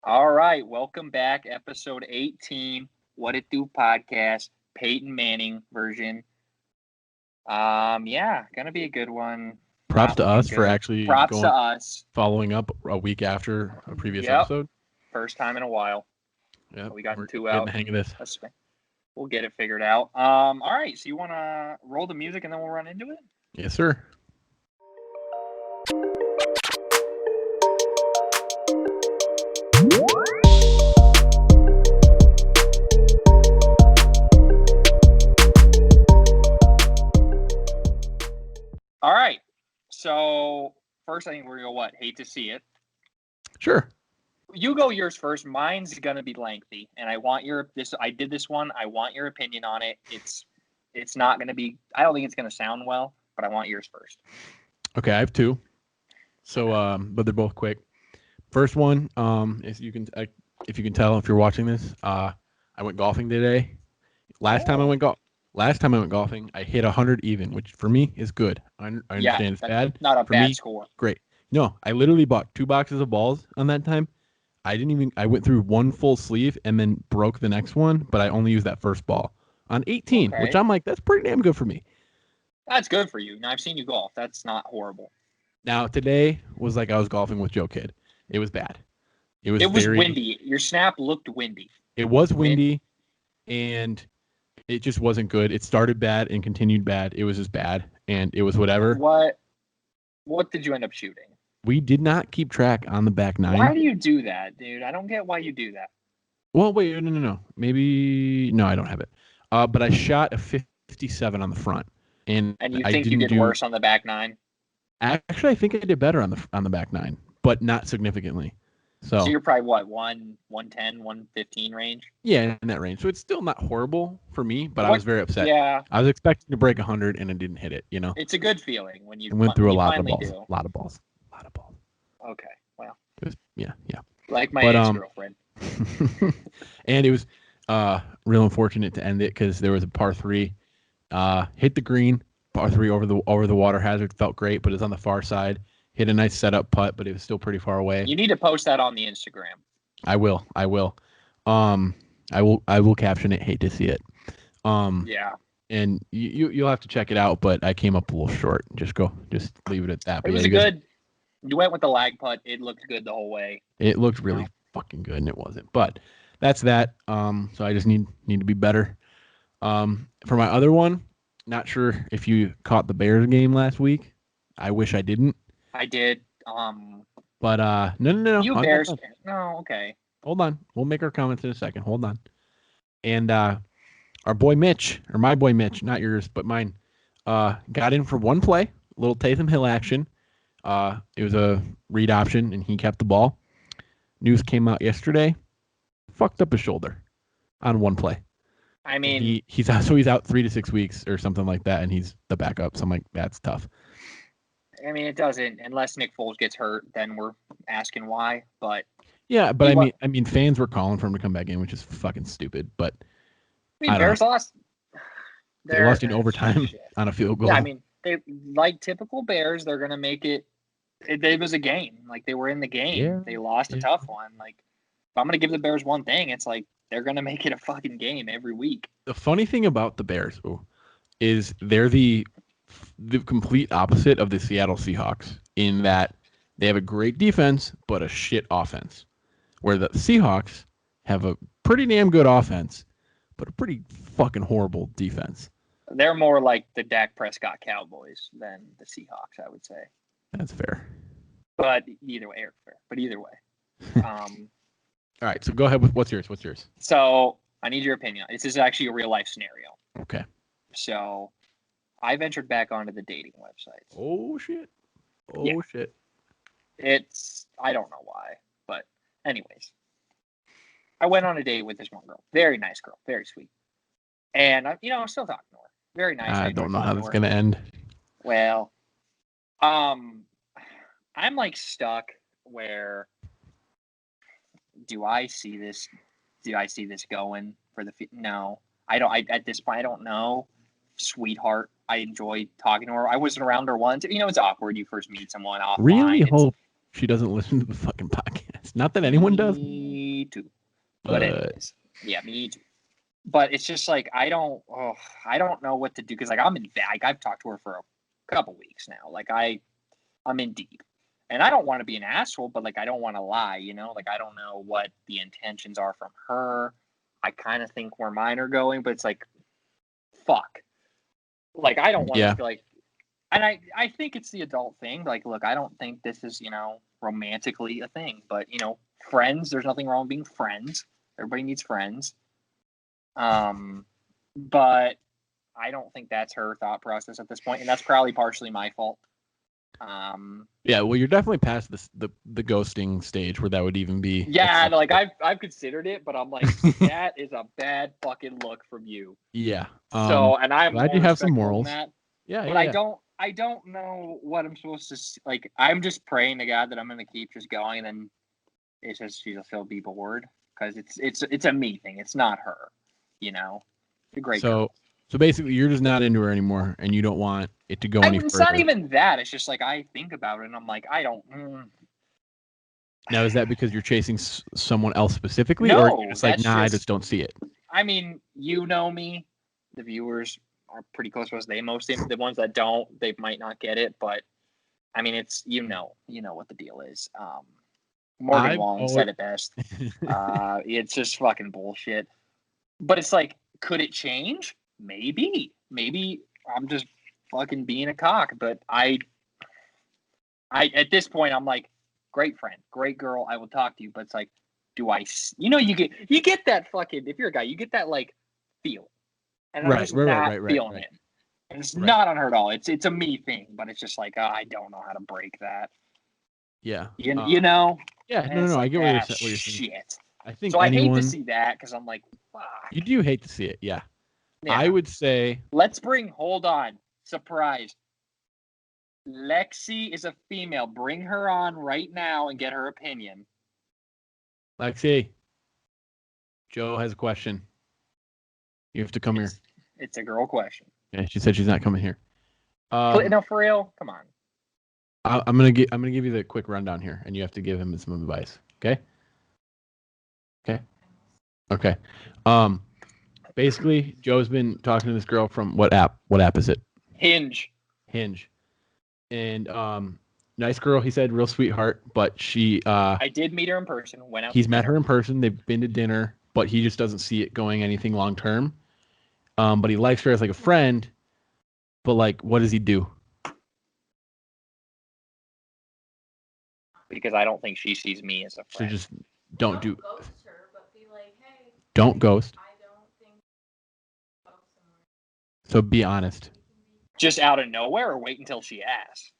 All right, welcome back. Episode 18, What It Do podcast, Peyton Manning version. Gonna be a good one. Props Not to looking us for good. actually Props to us. following up a week after a previous Yep. episode. First time in a while. Yeah, We got we're two getting out. the hang of this. We'll get it figured out. All right, so you want to roll the music and then we'll run into it? Yes, sir. All right, so first I think we're going to go what? Hate to see it. Sure. You go yours first. Mine's gonna be lengthy, and I want I did this one. I want your opinion on it. It's not gonna be. I don't think it's gonna sound well, but I want yours first. Okay, I have two. So, but they're both quick. First one, if you can tell if you're watching this, I went golfing today. Last time I went golfing, I hit 100 even, which for me is good. I understand it's bad. Not a for bad me, score. Great. No, I literally bought 2 boxes of balls on that time. I went through one full sleeve and then broke the next one, but I only used that first ball on 18, which I'm like, that's pretty damn good for me. That's good for you. Now I've seen you golf. That's not horrible. Now today was like I was golfing with Joe Kidd. It was bad. It was windy. Your snap looked windy. It was windy, and it just wasn't good. It started bad and continued bad. It was just bad, and it was whatever. What did you end up shooting? We did not keep track on the back nine. Why do you do that, dude? I don't get why you do that. Well, wait, no. Maybe no, I don't have it. But I shot a 57 on the front, and you think you did worse on the back nine? Actually, I think I did better on the back nine, but not significantly. So you're probably what, 110, 115 range? Yeah, in that range. So it's still not horrible for me, but I was very upset. Yeah. I was expecting to break 100 and I didn't hit it, you know. It's a good feeling when you went through a lot of balls. Okay. Well. It was, yeah. Like my ex-girlfriend. And it was real unfortunate to end it because there was a par 3. Hit the green, par 3 over the water hazard, felt great, but it's on the far side. Hit a nice setup putt, but it was still pretty far away. You need to post that on the Instagram. I will. I will caption it. Hate to see it. Yeah. And you'll have to check it out, but I came up a little short. Just leave it at that. It was good. You went with the lag putt. It looked good the whole way. It looked really fucking good, and it wasn't. But that's that. So I just need to be better. For my other one, not sure if you caught the Bears game last week. I wish I didn't. I did. But no. You Bears? No, okay. Hold on. We'll make our comments in a second. Hold on. And our boy Mitch, or my boy Mitch, not yours, but mine, got in for one play, a little Taysom Hill action. It was a read option, and he kept the ball. News came out yesterday. Fucked up his shoulder on one play. I mean, he's out 3 to 6 weeks or something like that, and he's the backup. So I'm like, that's tough. I mean, it doesn't, unless Nick Foles gets hurt, then we're asking why. But yeah, but I mean, fans were calling for him to come back in, which is fucking stupid. But Bears lost. They lost in overtime on a field goal. Yeah, I mean, they like typical Bears. They're gonna make it. It was a game. Like they were in the game. Yeah, they lost a tough one. Like if I'm gonna give the Bears one thing, it's like they're gonna make it a fucking game every week. The funny thing about the Bears is they're the complete opposite of the Seattle Seahawks in that they have a great defense but a shit offense, where the Seahawks have a pretty damn good offense but a pretty fucking horrible defense. They're more like the Dak Prescott Cowboys than the Seahawks, I would say. That's fair. But either way. All right, so go ahead with what's yours. So I need your opinion. This is actually a real life scenario. Okay. So I ventured back onto the dating websites. Oh shit. Shit. I don't know why, but anyways. I went on a date with this one girl. Very nice girl, very sweet. And I'm still talking to her. Very nice. I don't know how this is gonna end. Well, I'm like stuck where do I see this going for the no. I don't at this point I don't know. Sweetheart. I enjoyed talking to her. I wasn't around her once. It's awkward. You first meet someone offline. Really hope she doesn't listen to the fucking podcast. Not that anyone does. But anyways, yeah, me too. But it's just like I don't know what to do because like I'm in like I've talked to her for a couple weeks now. Like I'm in deep, and I don't want to be an asshole, but like I don't want to lie, you know. Like I don't know what the intentions are from her. I kind of think where mine are going, but it's like fuck. Like I don't want to feel like, and I think it's the adult thing. Like look, I don't think this is romantically a thing, but friends. There's nothing wrong with being friends. Everybody needs friends. But I don't think that's her thought process at this point, and that's probably partially my fault. Yeah, well, you're definitely past the ghosting stage where that would even be. Yeah, like I've considered it, but I'm like, that is a bad fucking look from you. Yeah. So, and I'm glad more you have some respectful morals. than that. Yeah, but I don't know what I'm supposed to like. I'm just praying to God that I'm gonna keep just going, and then it's just she'll be bored because it's a me thing. It's not her, a great girl. So basically, you're just not into her anymore, and you don't want it to go any further. It's not even that. It's just like I think about it, and I'm like, I don't. Now, is that because you're chasing someone else specifically, No, or you're just like, nah, I just don't see it? I mean, you know me. The viewers are pretty close to us. The ones that don't, they might not get it, but I mean, it's you know what the deal is. Morgan Wallen said it best. It's just fucking bullshit. But it's like, could it change? Maybe I'm just fucking being a cock. But I at this point, I'm like, great friend, great girl. I will talk to you. But it's like, do I? You get that fucking, if you're a guy, you get that like feel, and I'm just not feeling it. And it's not on her at all. It's a me thing, but it's just like I don't know how to break that. Yeah. You know. Yeah. No. Like, I get what you're saying. Shit. I think so. I hate to see that because I'm like, fuck. You do hate to see it, yeah. I would say. Let's bring. Hold on. Surprise. Lexi is a female. Bring her on right now and get her opinion. Lexi, Joe has a question. You have to come here. It's a girl question. Yeah, she said she's not coming here. No, for real. Come on. I'm gonna give you the quick rundown here, and you have to give him some advice. Okay. Okay. Basically, Joe's been talking to this girl from what app? What app is it? Hinge. And nice girl. He said, real sweetheart, but she. I did meet her in person. Went out. He's met her in person. They've been to dinner, but he just doesn't see it going anything long term. But he likes her as like a friend. But like, what does he do? Because I don't think she sees me as a friend. So just don't do. Ghost her, but be like, hey. Don't ghost. I don't think. So be honest. Just out of nowhere, or wait until she asks.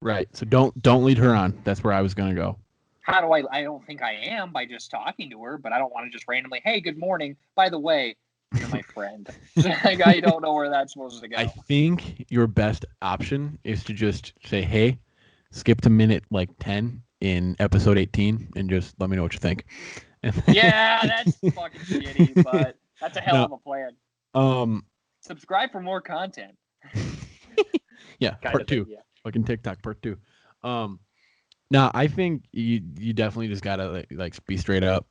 Right. So don't lead her on. That's where I was gonna go. How do I don't think I am by just talking to her, but I don't want to just randomly, hey, good morning. By the way, you're my friend. Like, I don't know where that's supposed to go. I think your best option is to just say, hey, skip to minute like 10 in episode 18 and just let me know what you think. Yeah, that's fucking shitty, but that's a hell of a plan. Subscribe for more content. Yeah, part 2. Yeah. Fucking TikTok part 2. No, I think you definitely just gotta like be straight up.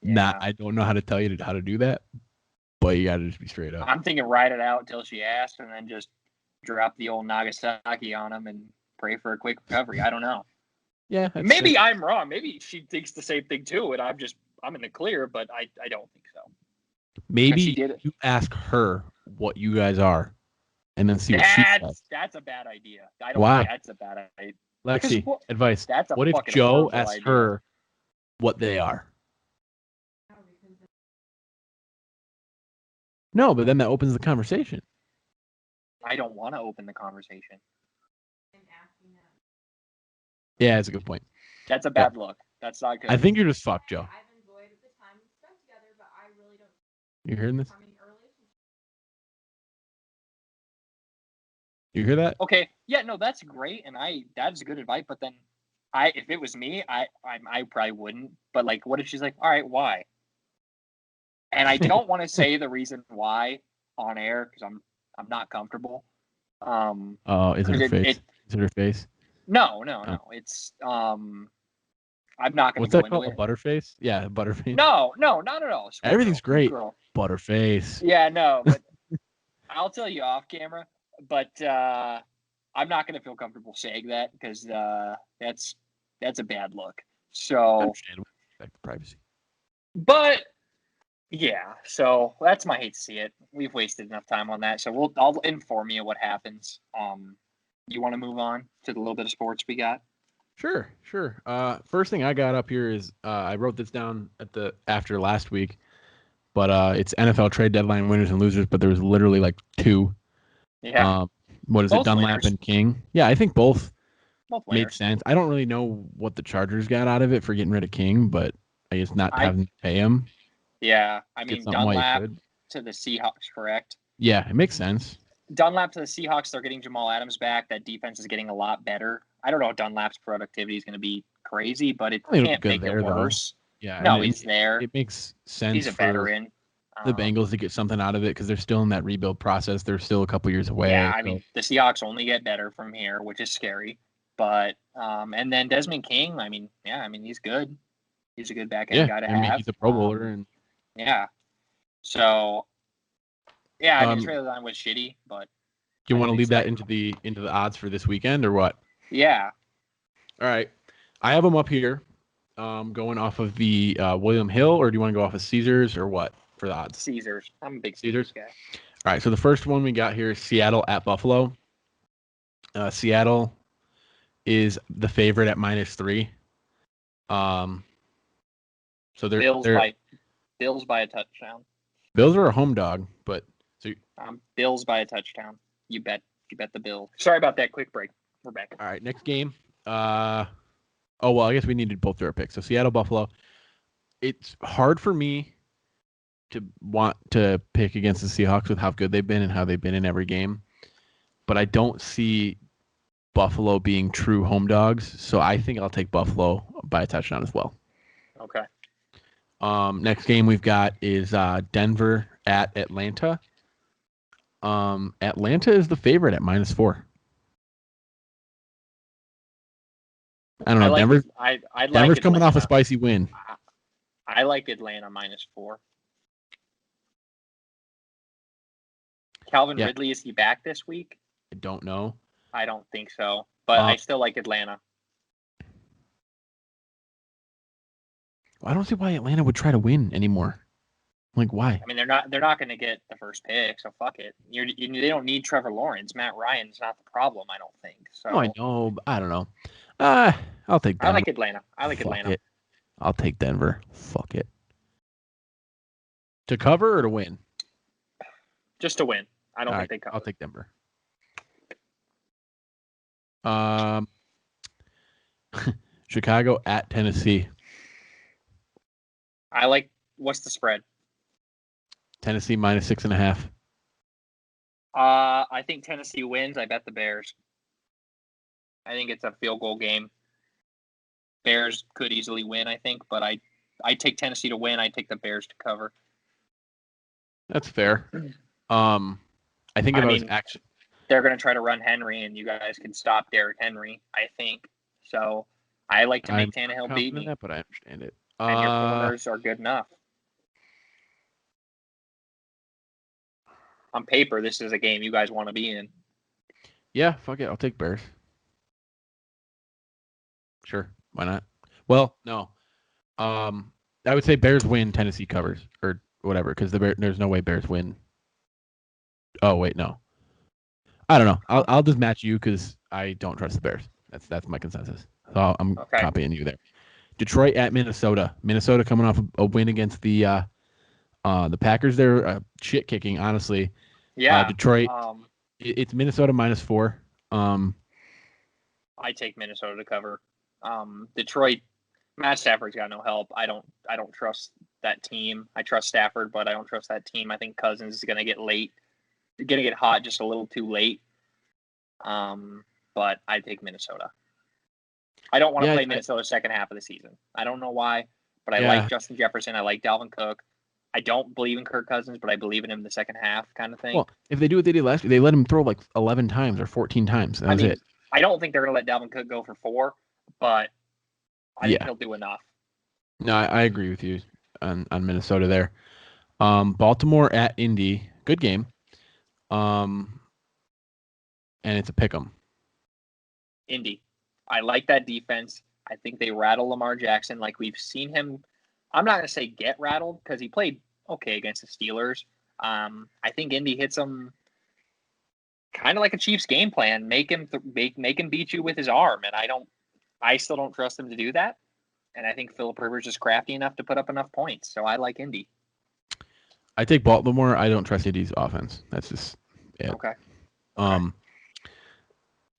Yeah. I don't know how to tell you how to do that, but you gotta just be straight up. I'm thinking ride it out until she asks, and then just drop the old Nagasaki on him and pray for a quick recovery. I don't know. Yeah, maybe I'm wrong. Maybe she thinks the same thing too, and I'm in the clear, but I don't think so. Maybe you ask her what you guys are, and then see what she says. That's a bad idea. I don't Why? think that's a bad idea. Lexi, advice. That's a what if Joe asks her what they are? No, but then that opens the conversation. I don't want to open the conversation. Yeah, that's a good point. That's a bad look. That's not good. I think you're just fucked, Joe. I've enjoyed the time we spent together, but I really don't. You hearing this? You hear that? Okay. Yeah, no, that's great, and that's good advice. But then, if it was me, I probably wouldn't. But like, what if she's like, all right, why? And I don't want to say the reason why on air because I'm not comfortable. Oh, is it her face? Is it her face? No. It's I'm not going to What's go that into called? A it. butterface? Yeah, butterface. No, not at all. Sweet Everything's girl, sweet great. girl. Butterface. Yeah, no, but I'll tell you off camera. But I'm not going to feel comfortable saying that because that's a bad look. So, Understandable. Respect the privacy. but yeah, so that's my hate to see it. We've wasted enough time on that, so I'll inform you what happens. You want to move on to the little bit of sports we got? Sure. First thing I got up here is I wrote this down after last week, but it's NFL trade deadline winners and losers, but there was literally like two. Yeah, What is it, both Dunlap winners. and King? Yeah, I think both Both made winners. sense. I don't really know what the Chargers got out of it for getting rid of King, but I guess not having to pay him. Yeah, I Get mean something while you Dunlap could. to the Seahawks, correct? Yeah, it makes sense. Dunlap to the Seahawks, they're getting Jamal Adams back. That defense is getting a lot better. I don't know if Dunlap's productivity is going to be crazy, but it I think it'll be can't good make there, it though. worse. Yeah, No, and he's there. It makes sense He's a for veteran. the Bengals to get something out of it because they're still in that rebuild process. They're still a couple years away. Yeah, I mean the Seahawks only get better from here, which is scary. But and then Desmond King, I mean he's good. He's a good back end guy to I mean, have. he's a Pro Bowler, and yeah. So yeah, I mean his do trade line was shitty, but you I want to think lead that so. into the odds for this weekend or what? Yeah. All right, I have them up here, going off of the William Hill, or do you want to go off of Caesars or what for the odds? Caesars. I'm a big Caesars Caesars guy. All right, so the first one we got here is Seattle at Buffalo. Seattle is the favorite at -3. So Bills by a touchdown. Bills are a home dog, but Bills by a touchdown. You bet the Bills. Sorry about that quick break. We're back. All right, next game. Oh well, I guess we needed both their picks. So Seattle, Buffalo. It's hard for me to want to pick against the Seahawks with how good they've been and how they've been in every game, but I don't see Buffalo being true home dogs, so I think I'll take Buffalo by a touchdown as well. Okay. Next game we've got is Denver at Atlanta. Atlanta is the favorite at -4. I don't know. Denver's coming off a spicy win. I like Atlanta -4. Calvin Ridley, is he back this week? I don't know. I don't think so, but I still like Atlanta. I don't see why Atlanta would try to win anymore. Like, why? I mean, they're not going to get the first pick, so fuck it. They don't need Trevor Lawrence. Matt Ryan's not the problem, I don't think. So I know, but I don't know. I'll take Denver. I like Atlanta. It. I'll take Denver. Fuck it. To cover or to win? Just to win. I don't think they cover. I'll take Denver. Chicago at Tennessee. I like. What's the spread? Tennessee -6.5. I think Tennessee wins. I bet the Bears. I think it's a field goal game. Bears could easily win, I think, but I take Tennessee to win. I take the Bears to cover. That's fair. I think if I was actually, they're going to try to run Henry, and you guys can stop Derrick Henry, I think. So I like to make Tannehill beat me. That, but I understand it. And your corners are good enough. On paper, this is a game you guys want to be in. Yeah, fuck it. I'll take Bears. Sure. Why not? Well, no. I would say Bears win, Tennessee covers, or whatever, because there's no way Bears win. Oh, wait, no. I don't know. I'll just match you because I don't trust the Bears. That's my consensus. So I'm copying you there. Detroit at Minnesota. Minnesota coming off a win against the Packers. They're shit kicking, honestly. Yeah. Detroit. It's Minnesota -4. I take Minnesota to cover. Detroit. Matt Stafford's got no help. I don't trust that team. I trust Stafford, but I don't trust that team. I think Cousins is gonna get hot just a little too late. But I take Minnesota. I don't want to play Minnesota second half of the season. I don't know why, but I like Justin Jefferson. I like Dalvin Cook. I don't believe in Kirk Cousins, but I believe in him in the second half kind of thing. Well, if they do what they did last year, they let him throw like 11 times or 14 times. That was it. I don't think they're going to let Dalvin Cook go for 4, but I think Yeah. he'll do enough. No, I agree with you on Minnesota there. Baltimore at Indy, good game. And it's a pick 'em. Indy. I like that defense. I think they rattle Lamar Jackson like we've seen him. I'm not going to say get rattled because he played okay against the Steelers. I think Indy hits him kind of like a Chiefs game plan. Make him beat you with his arm, and I still don't trust him to do that. And I think Philip Rivers is crafty enough to put up enough points. So I like Indy. I take Baltimore. I don't trust Indy's offense. That's just it. Okay.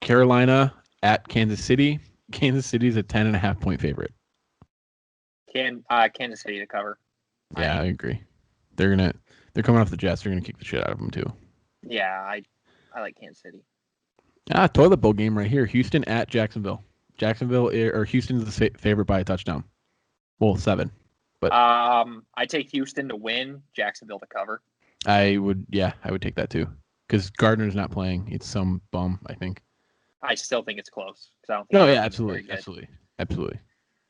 Carolina at Kansas City. Kansas City's a 10.5 point favorite. Kansas City to cover. Yeah, I agree. They're coming off the Jets. They're gonna kick the shit out of them too. Yeah, I like Kansas City. Toilet bowl game right here. Houston at Jacksonville. Houston's the favorite by a touchdown. Well, 7. But I take Houston to win, Jacksonville to cover. I would take that too. Because Gardner's not playing. It's some bum, I think. I still think it's close. I don't think No, yeah, absolutely.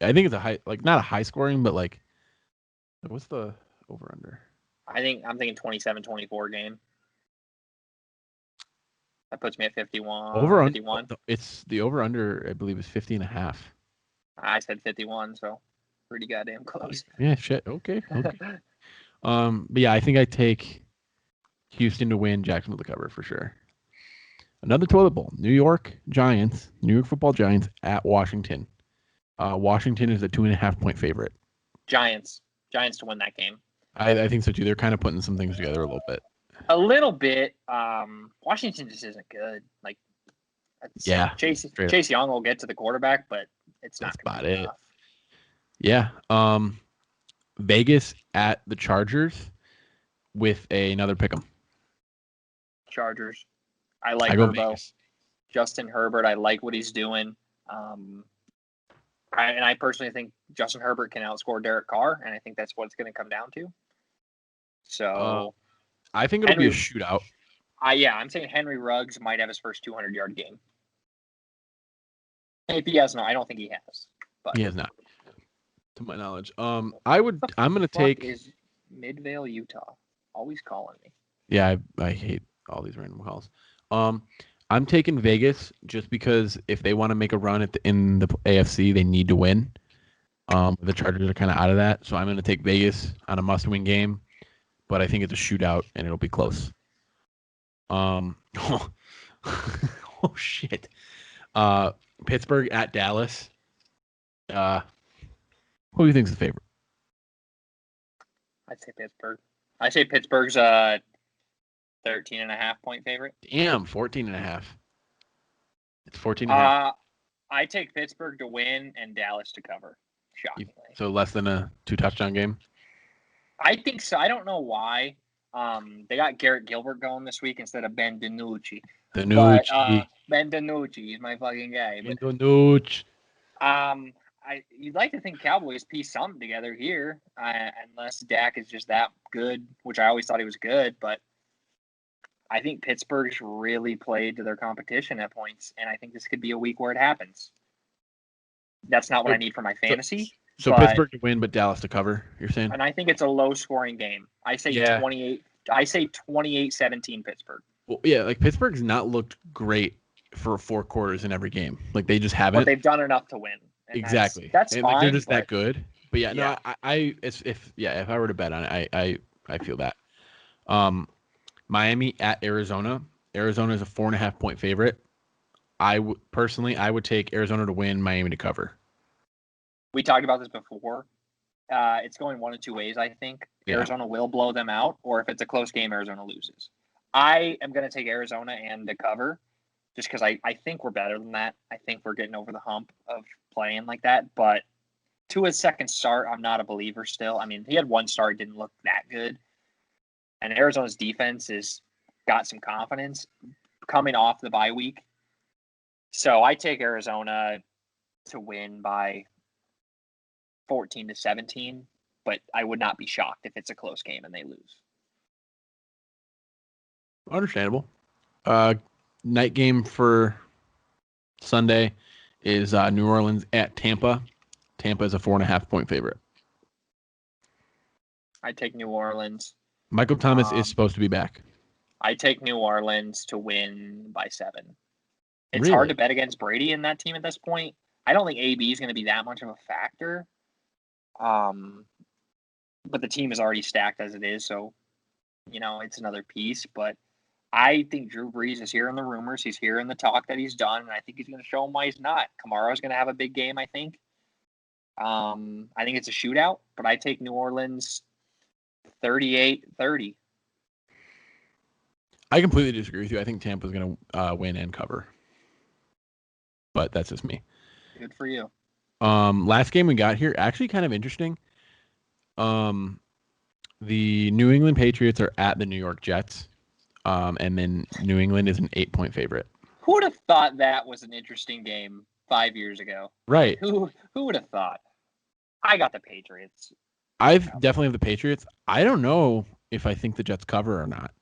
I think it's not a high scoring, but like, what's the over under? I'm thinking 27-24 game. That puts me at 51. Over 51. It's the over under. I believe is 50.5. I said 51, so pretty goddamn close. Yeah, shit. Okay. But yeah, I think I take Houston to win, Jacksonville to cover for sure. Another toilet bowl. New York Football Giants at Washington. Washington is a 2.5 point favorite. Giants to win that game. I think so too. They're kind of putting some things together a little bit. A little bit. Washington just isn't good. Like, Chase Young will get to the quarterback, but it's not about it. Enough. Yeah. Vegas at the Chargers with another pick 'em. Chargers. I like Herbo. Vegas. Justin Herbert. I like what he's doing. I personally think Justin Herbert can outscore Derek Carr, and I think that's what it's going to come down to. So I think it'll be a shootout. I'm saying Henry Ruggs might have his first 200-yard game. If he has not, I don't think he has. But he has not, to my knowledge. I'm going to take. Is Midvale, Utah, always calling me? Yeah, I hate all these random calls. I'm taking Vegas just because if they want to make a run in the AFC, they need to win. The Chargers are kind of out of that, so I'm going to take Vegas on a must-win game, but I think it's a shootout and it'll be close. Oh shit. Pittsburgh at Dallas. Who do you think's the favorite? I'd say Pittsburgh. I say Pittsburgh's 13.5 point favorite. Damn, 14.5. It's 14.5. I take Pittsburgh to win and Dallas to cover. Shockingly. So less than a 2-touchdown game? I think so. I don't know why. They got Garrett Gilbert going this week instead of Ben DiNucci. Ben DiNucci is my fucking guy. Ben DiNucci. You'd like to think Cowboys piece something together here, unless Dak is just that good, which I always thought he was good, but I think Pittsburgh's really played to their competition at points, and I think this could be a week where it happens. That's not what I need for my fantasy. So Pittsburgh to win, but Dallas to cover, you're saying? And I think it's a low-scoring game. I say 28. I say 28-17 Pittsburgh. Well, yeah, like Pittsburgh's not looked great for 4 quarters in every game. Like they just haven't. But they've done enough to win. Exactly. That's fine. Like they're just that good. But yeah, yeah. No, if I were to bet on it, I feel that. Miami at Arizona. Arizona is a 4.5 point favorite. I would take Arizona to win, Miami to cover. We talked about this before. It's going one of two ways, I think. Yeah. Arizona will blow them out, or if it's a close game, Arizona loses. I am going to take Arizona and to cover just because I think we're better than that. I think we're getting over the hump of playing like that. But to his second start, I'm not a believer still. I mean, he had one start, didn't look that good. And Arizona's defense has got some confidence coming off the bye week. So I take Arizona to win by 14-17, but I would not be shocked if it's a close game and they lose. Understandable. Night game for Sunday is New Orleans at Tampa. Tampa is a 4.5-point favorite. I take New Orleans. Michael Thomas is supposed to be back. I take New Orleans to win by 7. It's Really? hard to bet against Brady in that team at this point. I don't think AB is going to be that much of a factor. But the team is already stacked as it is, so it's another piece. But I think Drew Brees is hearing the rumors. He's hearing the talk that he's done, and I think he's going to show him why he's not. Kamara's going to have a big game, I think. I think it's a shootout, but I take New Orleans 38-30. I completely disagree with you. I think Tampa's going to win and cover. But that's just me. Good for you. Last game we got here, actually kind of interesting. The New England Patriots are at the New York Jets. And then New England is an 8-point favorite. Who would have thought that was an interesting game 5 years ago? Right. Who would have thought? I got the Patriots. I've definitely have the Patriots. I don't know if I think the Jets cover or not.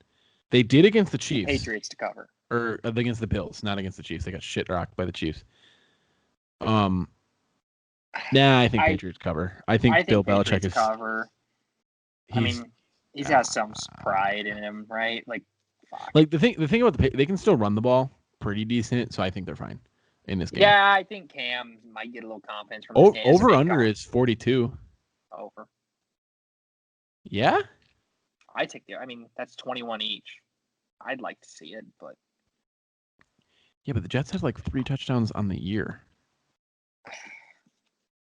They did against the Chiefs. Patriots to cover. Or against the Bills, not against the Chiefs. They got shit rocked by the Chiefs. I think Patriots cover. I think Bill Belichick is cover. He's got some pride in him, right? Like, fuck. Like the thing about they can still run the ball pretty decent, so I think they're fine in this game. Yeah, I think Cam might get a little confidence from his over under is 42. Over. Yeah? I take that's 21 each. I'd like to see it, but yeah, but the Jets have like 3 touchdowns on the year.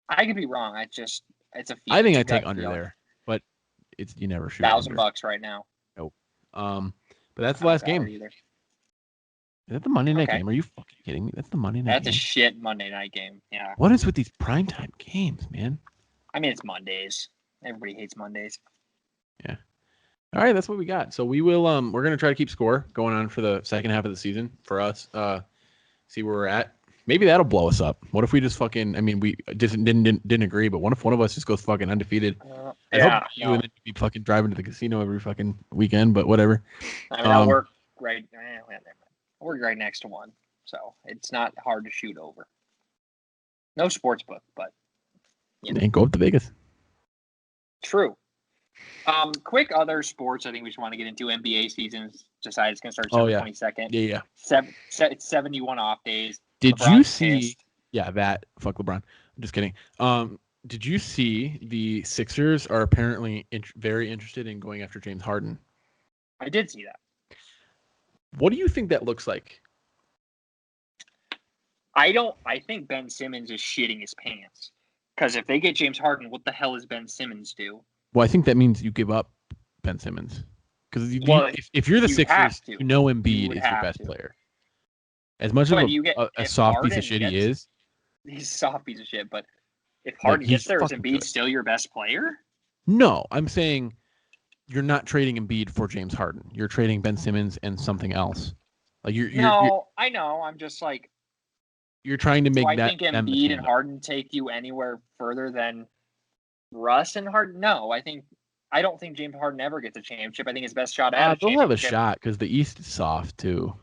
I could be wrong. It's a feeling. I think I take under there, but you never shoot. $1,000 right now. Nope. But that's the last game. Is that the Monday night game? Are you fucking kidding me? That's the Monday night game. That's a shit Monday night game. Yeah. What is with these primetime games, man? It's Mondays. Everybody hates Mondays. Yeah. All right, that's what we got. So we will we're gonna try to keep score going on for the second half of the season for us. See where we're at. Maybe that'll blow us up. What if we just fucking? We didn't agree, but what if one of us just goes fucking undefeated? And then be fucking driving to the casino every fucking weekend. But whatever. I work right. I work right next to one, so it's not hard to shoot over. No sports book, but and go up to Vegas. True. Quick other sports I think we just want to get into. NBA season's decided it's going to start September 22nd. Yeah. It's 71 off days. Did LeBron's you see? pissed. Yeah, that. Fuck LeBron. I'm just kidding. Did you see the Sixers are apparently very interested in going after James Harden? I did see that. What do you think that looks like? I think Ben Simmons is shitting his pants. Because if they get James Harden, what the hell does Ben Simmons do? Well, I think that means you give up Ben Simmons. Because if you're the Sixers, you know Embiid is your best player. As much of a soft piece of shit he is. He's a soft piece of shit, but if Harden gets there, is Embiid still your best player? No, I'm saying you're not trading Embiid for James Harden. You're trading Ben Simmons and something else. Like I know. I'm just like, you're trying to make that. I think Embiid and Harden take you anywhere further than Russ and Harden. No, I don't think James Harden ever gets a championship. I think his best shot at they'll have a shot because the East is soft too.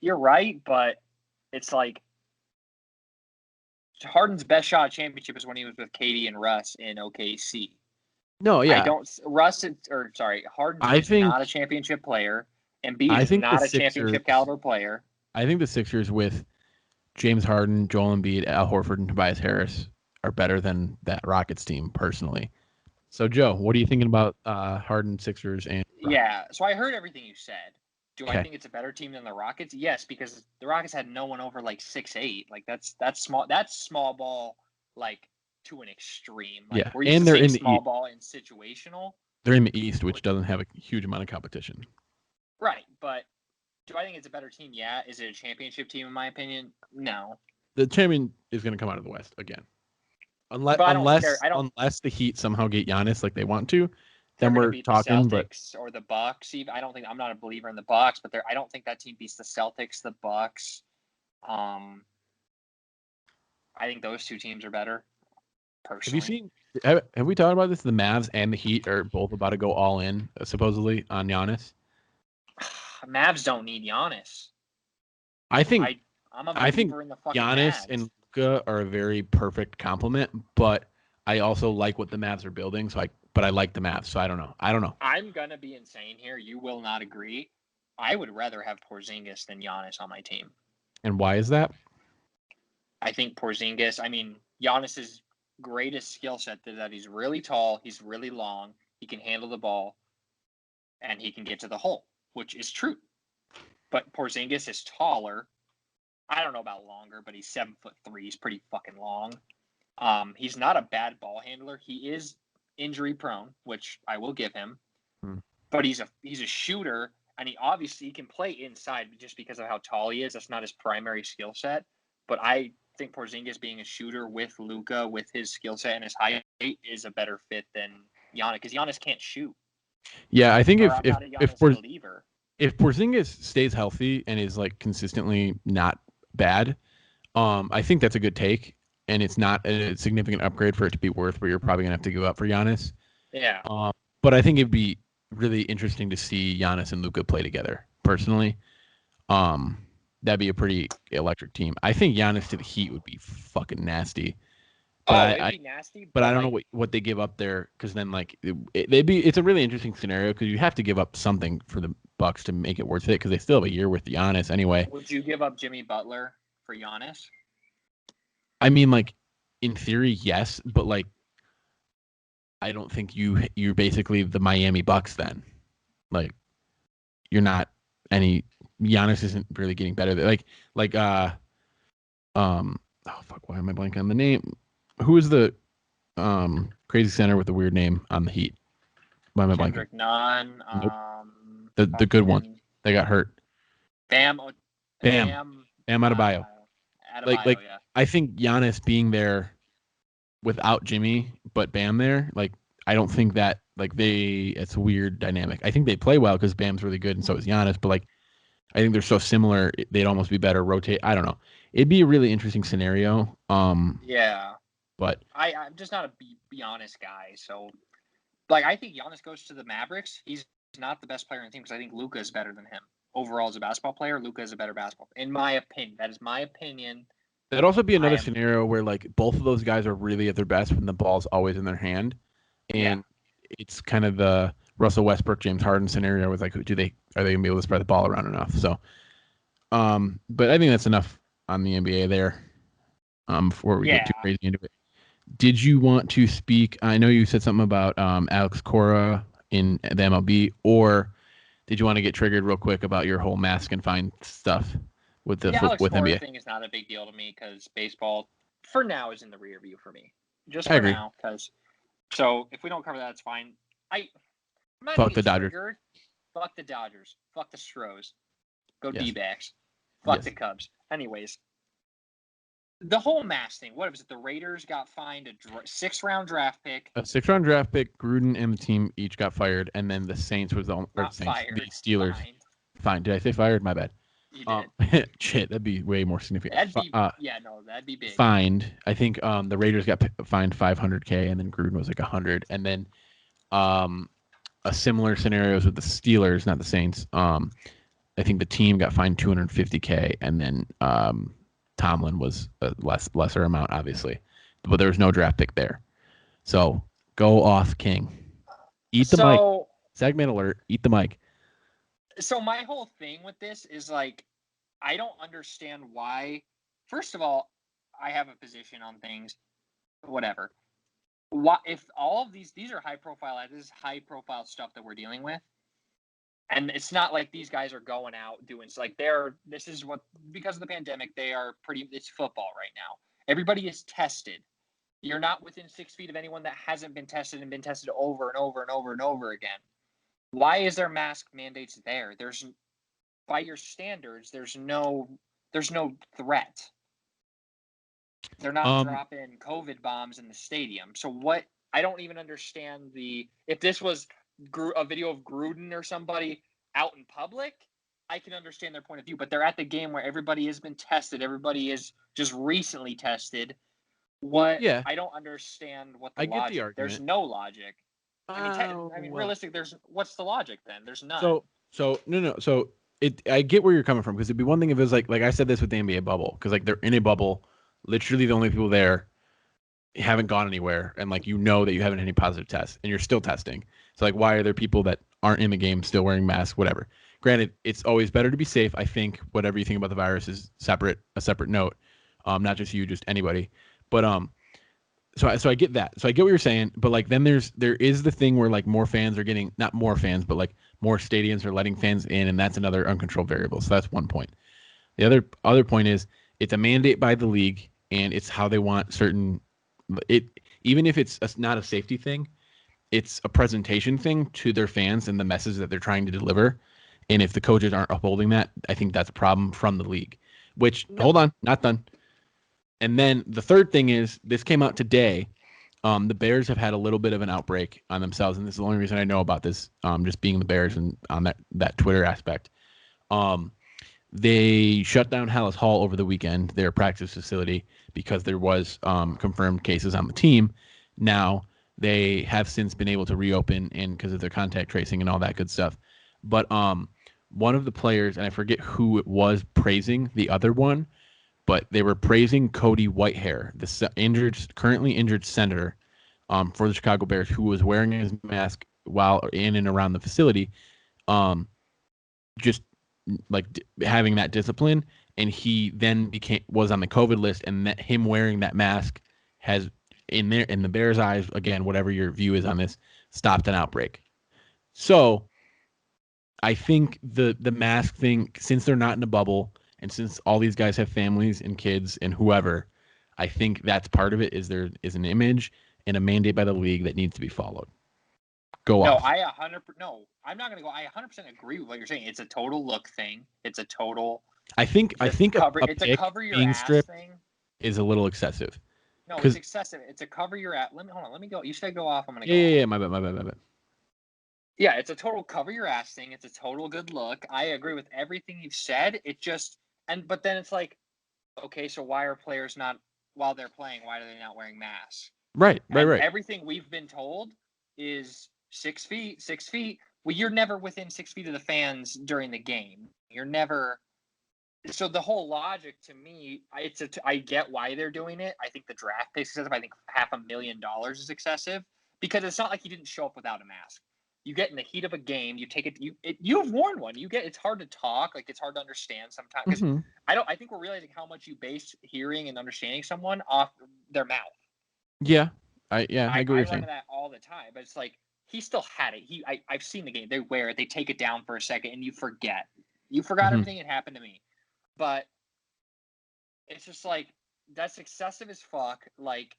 You're right, but it's like Harden's best shot at championship is when he was with KD and Russ in OKC. No, yeah. Harden's not a championship player. Embiid is not a championship caliber player. I think the Sixers with James Harden, Joel Embiid, Al Horford, and Tobias Harris are better than that Rockets team personally. So, Joe, what are you thinking about Harden, Sixers, and Rockets? Yeah, so I heard everything you said. Do I think it's a better team than the Rockets? Yes, because the Rockets had no one over like 6'8". Like that's small. That's small ball, like to an extreme. Like, yeah, and they're in the small ball and situational. They're in the East, which doesn't have a huge amount of competition. Right, but do I think it's a better team? Yeah. Is it a championship team? In my opinion, no. The champion is going to come out of the West again, unless the Heat somehow get Giannis like they want to. Then we're talking, the Celtics or the Bucks. Even I'm not a believer in the Bucks, but I don't think that team beats the Celtics, the Bucks. I think those two teams are better. Personally, have we talked about this? The Mavs and the Heat are both about to go all in, supposedly on Giannis. Mavs don't need Giannis. I think I'm a I think believer in the fucking Giannis Mavs. and Luka are a very perfect complement, but I also like what the Mavs are building. But I like the Mavs, so I don't know. I'm gonna be insane here. You will not agree. I would rather have Porzingis than Giannis on my team. And why is that? I think Porzingis. I mean, Giannis's greatest skill set is that he's really tall, he's really long, he can handle the ball, and he can get to the hole, which is true. But Porzingis is taller. I don't know about longer, but he's 7'3". He's pretty fucking long. He's not a bad ball handler. He is injury prone, which I will give him. But he's a shooter, and he obviously can play inside just because of how tall he is. That's not his primary skill set. But I think Porzingis being a shooter with Luka, with his skill set and his height, is a better fit than Giannis, because Giannis can't shoot. Yeah, I think I'm not a Giannis believer. if Porzingis stays healthy and is like consistently not bad, I think that's a good take, and it's not a significant upgrade for it to be worth what you're probably gonna have to give up for Giannis. Yeah. But I think it'd be really interesting to see Giannis and Luka play together. Personally, that'd be a pretty electric team. I think Giannis to the Heat would be fucking nasty. But It'd be nasty. But I don't know what they give up there, because then like it's a really interesting scenario, because you have to give up something for the Bucks to make it worth it, because they still have a year with Giannis anyway. Would you give up Jimmy Butler for Giannis? I mean, like, in theory, yes, but like, I don't think you're basically the Miami Bucks then. Like, you're not any. Giannis isn't really getting better. Oh fuck, why am I blanking on the name? Who is the crazy center with the weird name on the Heat? Why am I blanking? Kendrick Nunn. Nope. The good one. They got hurt. Bam Adebayo. Like yeah. I think Giannis being there without Jimmy, but Bam there, like I don't think that it's a weird dynamic. I think they play well because Bam's really good and so is Giannis, but like I think they're so similar, they'd almost be better rotate. I don't know. It'd be a really interesting scenario. Yeah. But I'm just not a be honest guy, so like I think Giannis goes to the Mavericks. He's not the best player on the team because I think Luka is better than him. Overall, as a basketball player, Luka is a better basketball. In my opinion, that is my opinion. That'd also be another scenario where like both of those guys are really at their best when the ball's always in their hand, and it's kind of the Russell Westbrook, James Harden scenario with like, are they gonna be able to spread the ball around enough? So, but I think that's enough on the NBA there. Before we get too crazy into it, did you want to speak? I know you said something about Alex Cora in the MLB, or did you want to get triggered real quick about your whole mask and fine stuff with the Alex with Cora NBA? thing is not a big deal to me because baseball, for now, is in the rear view for me. Just I for agree. now, because so if we don't cover that, it's fine. Fuck the Dodgers. Triggered. Fuck the Dodgers. Fuck the Stros. Go Yes. D-backs. Fuck the Cubs. Anyways, the whole mask thing. What was it? The Raiders got fined a 6th-round draft pick. A 6th-round draft pick. Gruden and the team each got fired, and then the Saints was the Fired. The Steelers. Fined. Fine. Did I say fired? My bad. You did. Shit, that'd be way more significant. That'd be big. Fined. I think the Raiders got fined $500K, and then Gruden was like $100, and then a similar scenario with the Steelers, not the Saints. I think the team got fined $250K, and then Tomlin was a lesser amount, obviously, but there was no draft pick there. So go off, King. Eat the mic. Segment alert. Eat the mic. So my whole thing with this is like, I don't understand why. First of all, I have a position on things. Whatever. Why, if all of these are high profile, this is high profile stuff that we're dealing with. And it's not like these guys are going out doing like this is what, because of the pandemic, it's football right now. Everybody is tested. You're not within 6 feet of anyone that hasn't been tested and been tested over and over and over and over again. Why is there mask mandates there? By your standards, there's no threat. They're not dropping COVID bombs in the stadium. So what? I don't even understand if this was a video of Gruden or somebody out in public, I can understand their point of view, but they're at the game where everybody has been tested. Everybody is just recently tested. What? Yeah. I don't understand what the logic. Get the argument. There's no logic. I mean, realistic. What's the logic then? There's none. So no. So I get where you're coming from, because it'd be one thing if it was like I said this with the NBA bubble, because like they're in a bubble, literally the only people there haven't gone anywhere, and like that you haven't had any positive tests and you're still testing. So like, why are there people that aren't in the game still wearing masks? Whatever. Granted, it's always better to be safe. I think whatever you think about the virus is a separate note. Not just you, just anybody. But so I get that. So I get what you're saying, but like then there is the thing where like more fans are getting, not more fans, but like more stadiums are letting fans in, and that's another uncontrolled variable. So that's one point. The other point is it's a mandate by the league, and it's how they want certain it, even if it's not a safety thing, it's a presentation thing to their fans and the message that they're trying to deliver. And if the coaches aren't upholding that, I think that's a problem from the league. Which, hold on, not done. And then the third thing is, this came out today. The Bears have had a little bit of an outbreak on themselves, and this is the only reason I know about this. Just being the Bears and on that Twitter aspect. They shut down Hallis Hall over the weekend, their practice facility, because there was confirmed cases on the team. Now they have since been able to reopen, and because of their contact tracing and all that good stuff. But one of the players, and I forget who it was praising the other one, but they were praising Cody Whitehair, the currently injured center for the Chicago Bears, who was wearing his mask while in and around the facility. Just like having that discipline, and he then was on the COVID list, and that him wearing that mask has in the Bears' eyes, again, whatever your view is on this, stopped an outbreak. So I think the mask thing, since they're not in a bubble, and since all these guys have families and kids and whoever, I think that's part of it. Is there is an image and a mandate by the league that needs to be followed. Go off. I'm not going to go. I 100% agree with what you're saying. It's a total look thing. It's a total. I think it's a cover your being ass stripped thing. Is a little excessive. No, it's excessive. It's a cover your ass. Let me go. You said go off. I'm going to go. Yeah. My bad. Yeah, it's a total cover your ass thing. It's a total good look. I agree with everything you've said. It just but then it's like, okay, so why are players not, while they're playing, why are they not wearing masks? Right. Everything we've been told is 6 feet, 6 feet. Well, you're never within 6 feet of the fans during the game. You're never. So the whole logic to me, I get why they're doing it. I think the draft pick is excessive. I think $500,000 is excessive, because it's not like he didn't show up without a mask. You get in the heat of a game, you take it. You've worn one. It's hard to talk. Like, it's hard to understand sometimes, because I think we're realizing how much you base hearing and understanding someone off their mouth. Yeah, I agree with you. I run into that all the time, but it's like he still had it. I've seen the game. They wear it. They take it down for a second, and you forget. You forgot everything that happened to me. But it's just like, that's excessive as fuck. Like,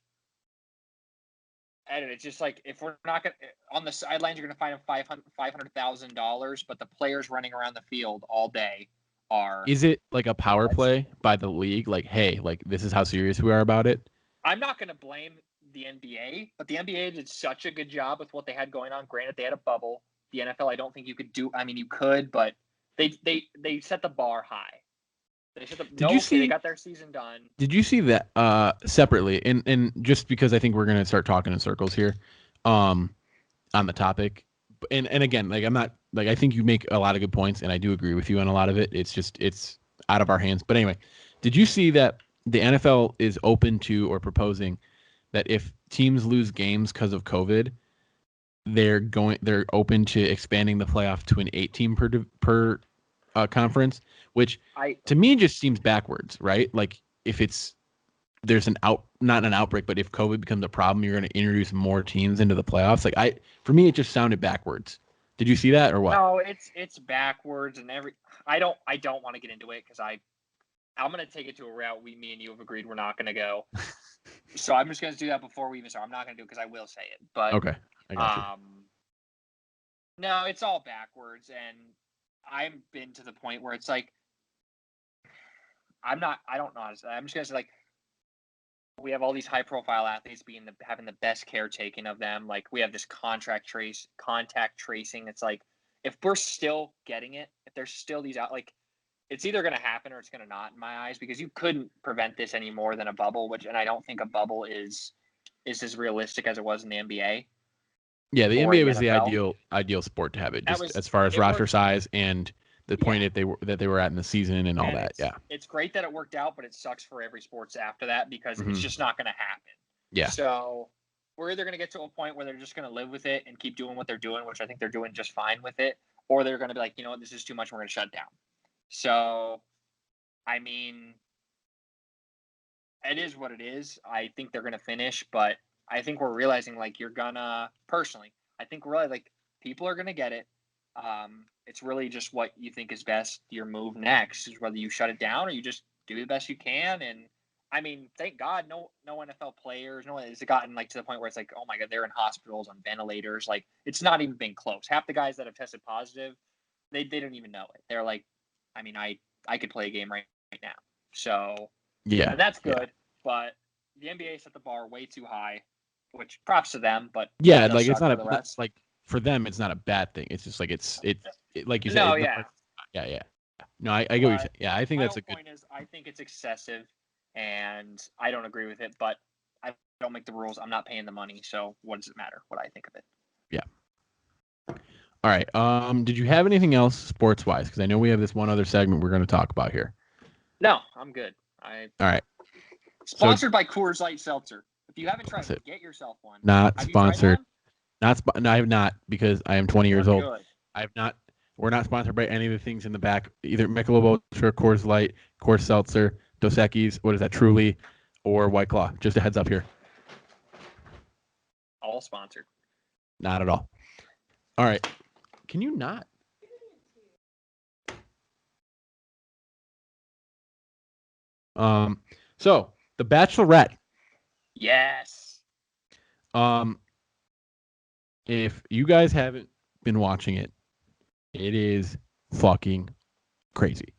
and it's just like, if we're not going to, on the sidelines, you're going to find him $500,000, but the players running around the field all day are. Is it like a power play by the league? Like, hey, like, this is how serious we are about it? I'm not going to blame the NBA, but the NBA did such a good job with what they had going on. Granted, they had a bubble. The NFL, I don't think you could do. I mean, you could, but they set the bar high. They got their season done. Did you see that separately? And just because I think we're gonna start talking in circles here, on the topic, and again, like, I'm not, like, I think you make a lot of good points, and I do agree with you on a lot of it. It's just, it's out of our hands. But anyway, did you see that the NFL is open to, or proposing, that if teams lose games because of COVID, they're open to expanding the playoff to an 8-team per conference, which to me just seems backwards, right? Like, if there's not an outbreak, but if COVID becomes a problem, you're going to introduce more teams into the playoffs. Like, for me, it just sounded backwards. Did you see that, or what? No, it's backwards, and I don't want to get into it, because I'm going to take it to a route me and you have agreed we're not going to go. So I'm just going to do that before we even start. I'm not going to do it because I will say it. But okay, I got you. No, it's all backwards, and I've been to the point where it's like, I don't know. I'm just going to say, like, we have all these high-profile athletes having the best care taken of them. Like, we have this contact tracing. It's like, if we're still getting it, if there's still these out, like, it's either going to happen or it's going to not, in my eyes, because you couldn't prevent this any more than a bubble, and I don't think a bubble is as realistic as it was in the NBA. Yeah, the NBA was the ideal sport to have it, just as far as roster size and the point that they were at in the season and all that. Yeah. It's great that it worked out, but it sucks for every sports after that because Mhm. it's just not going to happen. Yeah. So we're either going to get to a point where they're just going to live with it and keep doing what they're doing, which I think they're doing just fine with it, or they're going to be like, you know what, this is too much, we're going to shut down. So, I mean, it is what it is. I think they're going to finish, but I think we're realizing, like, personally, I think we're really, like, people are going to get it. It's really just what you think is best. Your move next is whether you shut it down or you just do the best you can. And I mean, thank God, no NFL players, no one has gotten like to the point where it's like, oh my God, they're in hospitals on ventilators. Like, it's not even been close. Half the guys that have tested positive, they don't even know it. They're like, I mean, I could play a game right now. So Yeah. that's good. But the NBA set the bar way too high, which props to them. But Yeah, does like it's suck not for the a rest. like for them, it's not a bad thing. It's just like it's like you said. No, it's yeah. yeah. No, I get what you're saying. Yeah, I think My that's a whole good. point is I think it's excessive, and I don't agree with it. But I don't make the rules. I'm not paying the money, so what does it matter what I think of it? Yeah. All right. Did you have anything else sports wise? Because I know we have this one other segment we're going to talk about here. No, I'm good. All right. Sponsored by Coors Light Seltzer. If you haven't tried That's it. it, get yourself one. Not Have you tried sponsored. one? No, I have not because I am 20 years They're old. good. I have not. We're not sponsored by any of the things in the back, either Michelob Ultra, Coors Light, Coors Seltzer, Dos Equis, what is that, Truly, or White Claw. Just a heads up here. All sponsored. Not at all. All right. Can you not? So the Bachelorette. Yes. If you guys haven't been watching it, it is fucking crazy.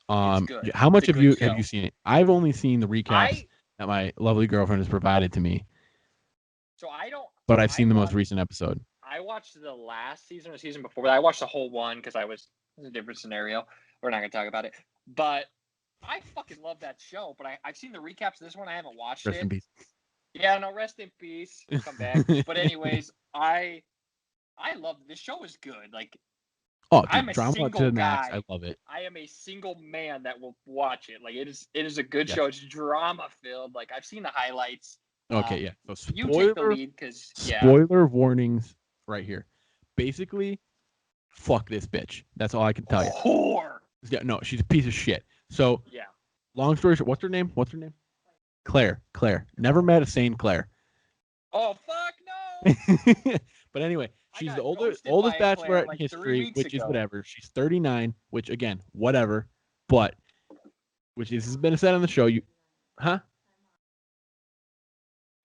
It's good. How much It's a have you good show. seen it? I've only seen the recaps that my lovely girlfriend has provided to me. So I don't. But I've seen the most recent episode. I watched the last season or season before, but I watched the whole one because it was a different scenario. We're not gonna talk about it, but I fucking love that show. But I've seen the recaps of this one. I haven't watched Rest it. in peace. Yeah, no, rest in peace. He'll come back. But anyways, I love this show. Is good. Like, oh, dude, I'm a drama single to the max. guy. I love it. I am a single man that will watch it. Like, it is a good Yes. show. It's drama filled. Like, I've seen the highlights. Okay, yeah. So You take the spoiler, lead because spoiler warnings right here. Basically, fuck this bitch. That's all I can tell you. Whore. Yeah, no, she's a piece of shit. So Yeah. long story short, what's her name? Claire. Never met a sane Claire. Oh fuck no. But anyway, she's got the ghosted oldest by a Claire Bachelorette like in 3 history, weeks which is ago. whatever. She's 39, which again, whatever. But which has been said on the show. Huh?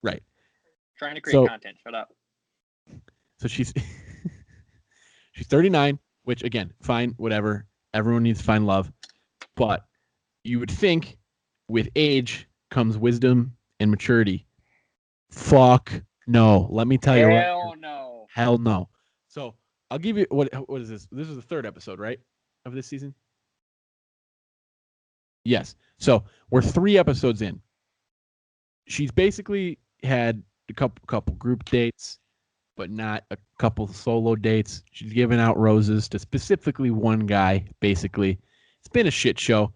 Right. Trying to create content. Shut up. So she's 39, which again, fine, whatever. Everyone needs to find love. But you would think with age comes wisdom and maturity. Fuck no. Let me tell you what. Hell no. Hell no. So I'll give you what is this? This is the third episode, right? Of this season? Yes. So we're 3 episodes in. She's basically had a couple group dates, but not a couple solo dates. She's given out roses to specifically one guy, basically. It's been a shit show.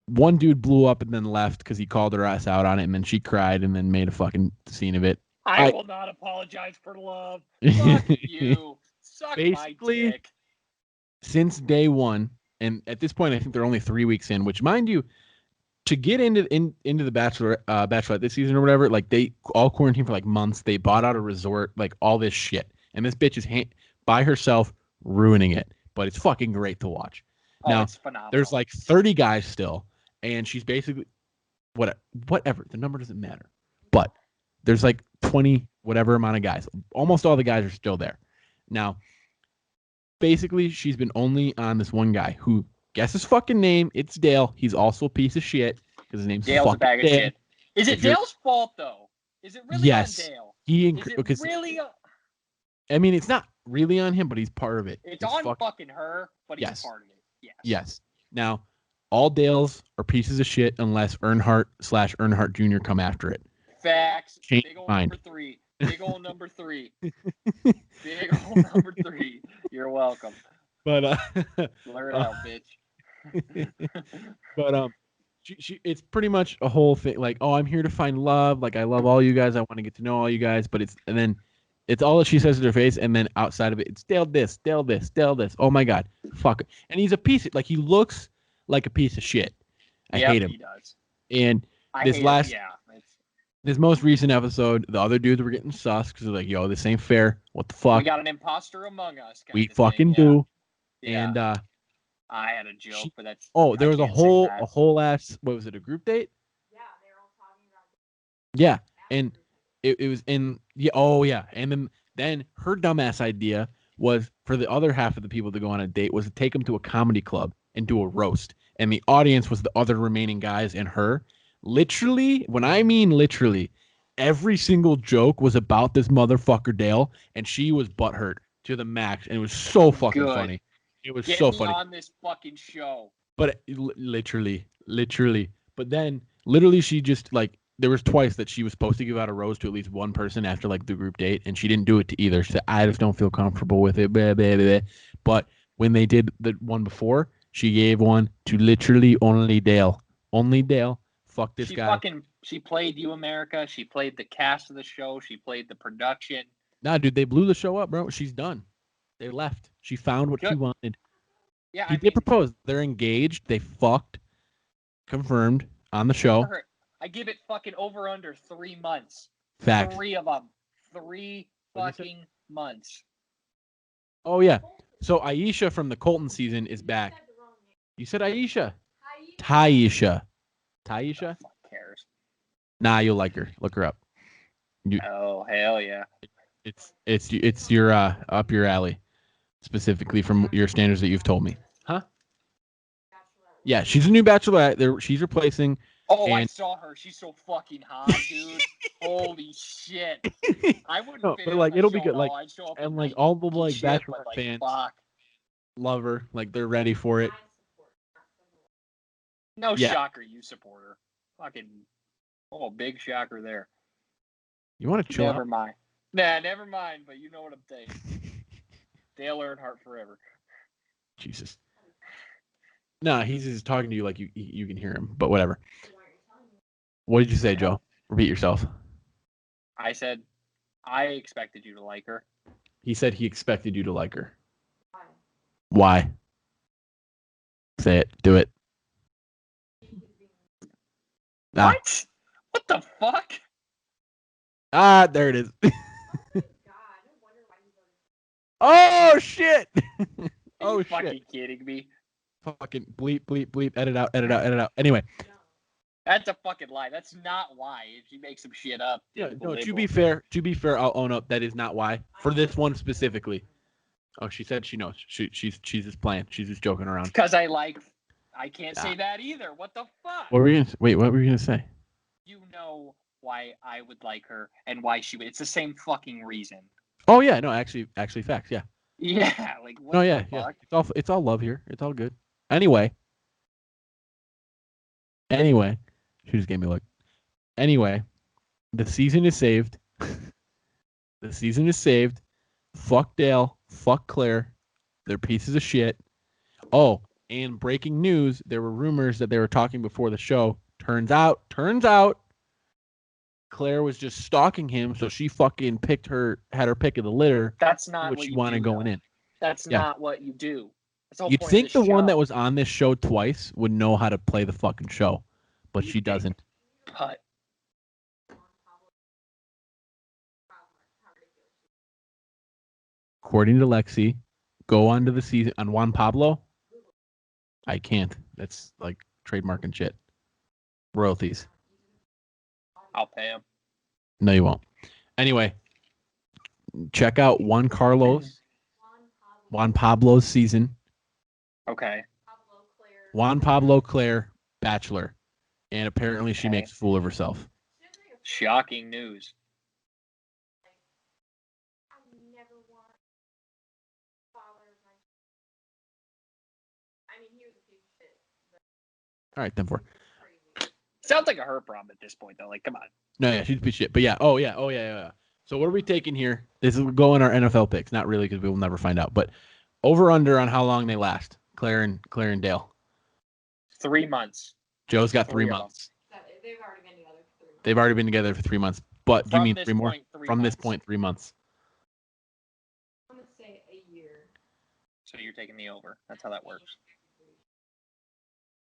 One dude blew up and then left because he called her ass out on it, and then she cried and then made a fucking scene of it. I will not apologize for love. Fuck you. Suck Basically, my dick. Since day one, and at this point, I think they're only 3 weeks in, which, mind you, to get into the Bachelorette this season or whatever, like they all quarantined for like months. They bought out a resort, like all this shit, and this bitch is by herself ruining it. But it's fucking great to watch. Now, it's phenomenal. There's like 30 guys still, and she's basically whatever. The number doesn't matter, but there's like 20 whatever amount of guys. Almost all the guys are still there. Now, basically, she's been only on this one guy who. Guess his fucking name. It's Dale. He's also a piece of shit because his name's Dale's a bag of Dale. shit. Is it Dale's fault though? Is it really yes. on Dale? Because really? I mean, it's not really on him, but he's part of it. It's on fucking her, but he's yes. part of it. Yes. Now, all Dales are pieces of shit unless Earnhardt Jr. come after it. Facts. Change Big old mind. number 3. Big old number 3. Big old number 3. You're welcome. But Blur it out, bitch. but she it's pretty much a whole thing. Like, oh, I'm here to find love. Like, I love all you guys. I want to get to know all you guys. But then it's all that she says to her face, and then outside of it, it's Dale this, Dale this, Dale this. Oh my god, fuck it. And he's a piece of, like, he looks like a piece of shit. I Yep, hate him. He does. And I this hate last him. Yeah. this most recent episode, the other dudes were getting sus because they're like, yo, this ain't fair. What the fuck? We got an imposter among us. We Kind fucking of thing. do. Yeah. And I had a joke, but that's. there I was a can't say that. whole ass, what was it, a group date? Yeah, they're all talking about Yeah. And it was in, yeah, oh yeah. And then her dumbass idea was for the other half of the people to go on a date was to take them to a comedy club and do a roast. And the audience was the other remaining guys and her. Literally, when I mean literally, every single joke was about this motherfucker Dale, and she was butthurt to the max, and it was so fucking Good. funny. It was Get so me funny. on this fucking show. But literally. But then, literally, she just, like, there was twice that she was supposed to give out a rose to at least one person after, like, the group date, and she didn't do it to either. She said, I just don't feel comfortable with it. Blah, blah, blah. But when they did the one before, she gave one to literally only Dale. Only Dale. Fuck this guy. She played You America. She played the cast of the show. She played the production. Nah, dude, they blew the show up, bro. She's done. They left. She found what she Good. wanted. Yeah, He did propose. They're engaged. They fucked. Confirmed on the show. I give it fucking over under 3 months. Fact. 3 of them. 3 What'd you fucking months. Oh, yeah. So Aisha from the Colton season is back. the wrong name. You said Aisha. Taisha. Taisha? Fuck cares. Nah, you'll like her. Look her up. Oh, hell yeah. It's your up your alley, specifically from your standards that you've told me. Huh? Yeah, she's a new Bachelorette. She's replacing. Oh, I And- saw her. She's so fucking hot, dude. Holy shit. I wouldn't No, fit but, in like, my it'll be show good, at like, all. I'd show up and, in, like, all the, like, shit, Bachelorette but, like, fans fuck. love her. Like, they're ready for it. No Yeah. shocker, you support her. Fucking, big shocker there. You want to chill Never out? mind. Nah, never mind, but you know what I'm saying. Dale Earnhardt forever. Jesus. No, he's just talking to you like you can hear him, but whatever. What did you say, Joe? Repeat yourself. I said, I expected you to like her. He said he expected you to like her. Why? Say it. Do it. Ah. What? What the fuck? Ah, there it is. Oh, shit. Are Oh, you shit. fucking kidding me? Fucking bleep, bleep, bleep. Edit out, edit out, edit out. Anyway. That's a fucking lie. That's not why. If you make some shit up. Yeah, no, believe to it. be fair, I'll own up. That is not why. For this one specifically. Oh, she said she knows. She's just playing. She's just joking around. Because I can't say that either. What the fuck? What were you gonna, wait, what were you gonna say? You know why I would like her and why she would. It's the same fucking reason. Oh yeah, no, actually facts, yeah. Yeah, like what No, the yeah, fuck? yeah. It's all love here. It's all good. Anyway, she just gave me a look. Anyway, the season is saved. The season is saved. Fuck Dale. Fuck Claire. They're pieces of shit. Oh, and breaking news, there were rumors that they were talking before the show. Turns out, Claire was just stalking him, so she fucking had her pick of the litter. That's not what what she you wanted do, going though. in. That's Yeah. not what you do. That's the whole You'd point think of the this one that show. was on this show twice would know how to play the fucking show, but You she think. doesn't. But According to Lexi, go on to the season on Juan Pablo. I can't. That's like trademark and shit. Royalties. I'll pay him. No, you won't. Anyway, check out Juan Pablo's season. Okay. Juan Pablo Claire, Bachelor. And apparently she Okay. makes a fool of herself. Shocking news. All right, then for. Sounds like a her problem at this point, though. Like, come on. No, yeah, she's a piece of shit. But yeah, yeah. So what are we taking here? This will go in our NFL picks. Not really, because we will never find out. But Over under on how long they last. Claire and Dale. 3 months. Joe's got 3 Three of them. months. They've already been together for 3 months. They've already been together for 3 months. But do you From mean this 3 more? point, 3 From this months. point, 3 months. I'm gonna say a year. So you're taking the over. That's how that works.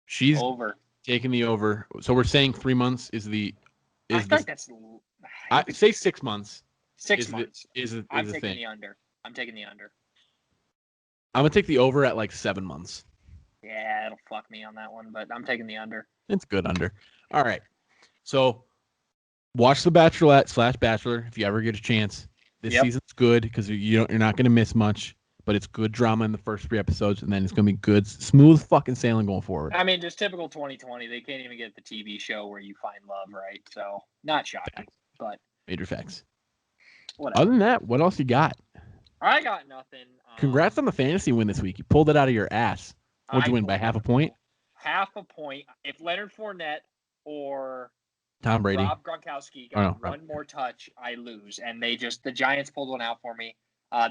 She's Over. taking the over. So we're saying 3 months is the I is think the that's. I say 6 months 6 is months. is I'm the taking thing. the under. I'm taking the under. I'm gonna take the over at like 7 months. Yeah, it'll fuck me on that one, but I'm taking the under. It's good under. All right. So watch The Bachelorette / Bachelor if you ever get a chance. This Yep. season's good because you're not going to miss much, but it's good drama in the first 3 episodes, and then it's going to be good, smooth fucking sailing going forward. I mean, just typical 2020. They can't even get the TV show where you find love, right? So, not shocking, but Major facts. whatever. Other than that, what else you got? I got nothing. Congrats on the fantasy win this week. You pulled it out of your ass. What'd you win, by half a point? Half a point. If Leonard Fournette or Tom Brady. Rob Gronkowski Oh, no, got one more touch, I lose. And the Giants pulled one out for me.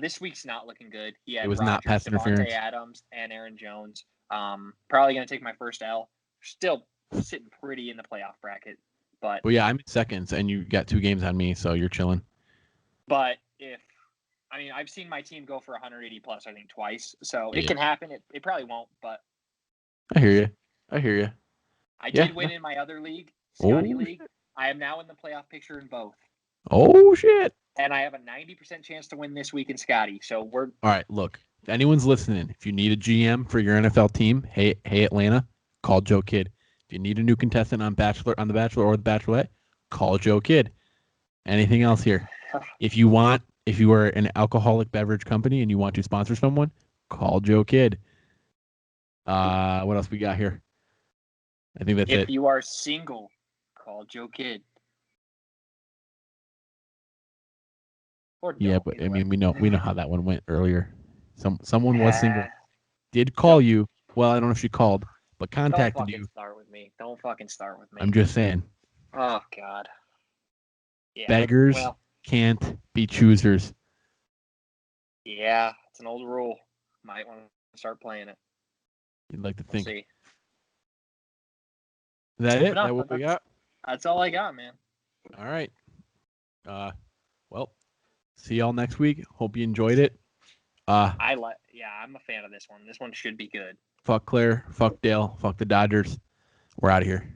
This week's not looking good. He had It was Rodgers, not pass interference. Devontae Adams, and Aaron Jones. Probably going to take my first L. Still sitting pretty in the playoff bracket. But Well, yeah, I'm in seconds, and you got 2 games on me, so you're chilling. But I've seen my team go for 180 plus, I think, twice. So Yeah. it can happen. It probably won't, but I hear you. I Yeah. did win in my other league, Scotty Oh, League. I am now in the playoff picture in both. Oh, shit. And I have a 90% chance to win this week in Scotty. So we're All right, look. If anyone's listening, if you need a GM for your NFL team, hey Atlanta, call Joe Kidd. If you need a new contestant on The Bachelor or The Bachelorette, call Joe Kidd. Anything else here? If you are an alcoholic beverage company and you want to sponsor someone, call Joe Kidd. What else we got here? I think that's if it. you are single, call Joe Kidd. Or Yeah, don't, but either I way. mean we know how that one went earlier. Someone was single, Ah, did call you. Well, I don't know if she called, but Don't contacted fucking you. start with me. Don't fucking start with me. I'm just saying. Oh God. Yeah. Beggars Well, can't be choosers. yeah, it's an old rule. Might want to start playing it. You'd like to We'll think. see. Is that it? No, That what we got? That's all I got, man. All right. Well, see y'all next week. Hope you enjoyed it. I'm a fan of this one. This one should be good. Fuck Claire. Fuck Dale. Fuck the Dodgers. We're out of here.